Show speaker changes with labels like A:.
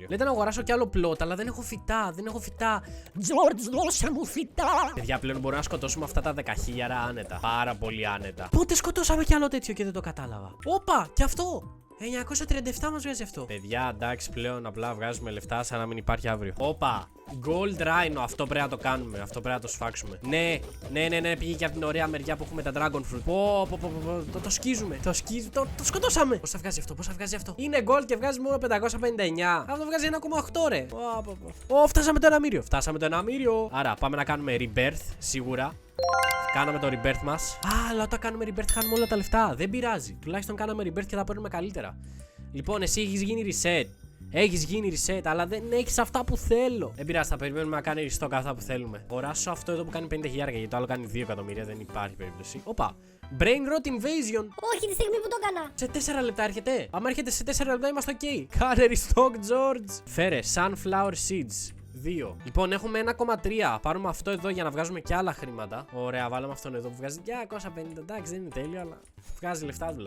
A: εκατομμύριο. Λέτε να αγοράσω κι άλλο πλότ, αλλά δεν έχω φυτά. Δεν έχω φυτά.
B: George, δώσε μου φυτά.
A: Παιδιά, πλέον μπορούμε να σκοτώσουμε αυτά τα 10.000 άνετα. Πάρα πολύ άνετα. Πότε σκοτώσαμε κι άλλο τέτοιο και δεν το κατάλαβα. Όπα, κι αυτό. 937 μας βγάζει αυτό. Παιδιά, εντάξει, πλέον απλά βγάζουμε λεφτά σαν να μην υπάρχει αύριο. Όπα, Gold Rhino, αυτό πρέπει να το κάνουμε. Αυτό πρέπει να το σφάξουμε. Ναι, πήγε και από την ωραία μεριά που έχουμε τα Dragon Fruit. Το σκίζουμε. Το σκοτώσαμε. Πώς θα βγάζει αυτό, πώς θα βγάζει αυτό. Είναι gold και βγάζει μόνο 559. Αυτό βγάζει 1,8 ρε. Φτάσαμε το 1 μύριο. Φτάσαμε το 1 μύριο. Άρα πάμε να κάνουμε rebirth, σίγουρα. Κάναμε το rebirth μας. Αλλά όταν κάνουμε rebirth χάνουμε όλα τα λεφτά. Δεν πειράζει. Τουλάχιστον κάναμε rebirth και θα παίρνουμε καλύτερα. Λοιπόν, εσύ έχεις γίνει reset. Έχεις γίνει reset, αλλά δεν έχεις αυτά που θέλω. Δεν πειράζει, θα περιμένουμε να κάνει restock αυτά που θέλουμε. Αγοράσω αυτό εδώ που κάνει 50.000 γιατί το άλλο κάνει 2 εκατομμύρια. Δεν υπάρχει περίπτωση. Όπα. Brain Rot Invasion.
B: Όχι, τη στιγμή που το έκανα.
A: Σε 4 λεπτά έρχεται. Αν έρχεται σε 4 λεπτά είμαστε ok. Κάνε restock, George. Φέρε Sunflower Seeds. 2. Λοιπόν, έχουμε 1,3. Πάρουμε αυτό εδώ για να βγάζουμε και άλλα χρήματα. Ωραία, βάλαμε αυτόν εδώ που βγάζει 250. Εντάξει, δεν είναι τέλειο, αλλά βγάζει λεφτά τουλάχιστον.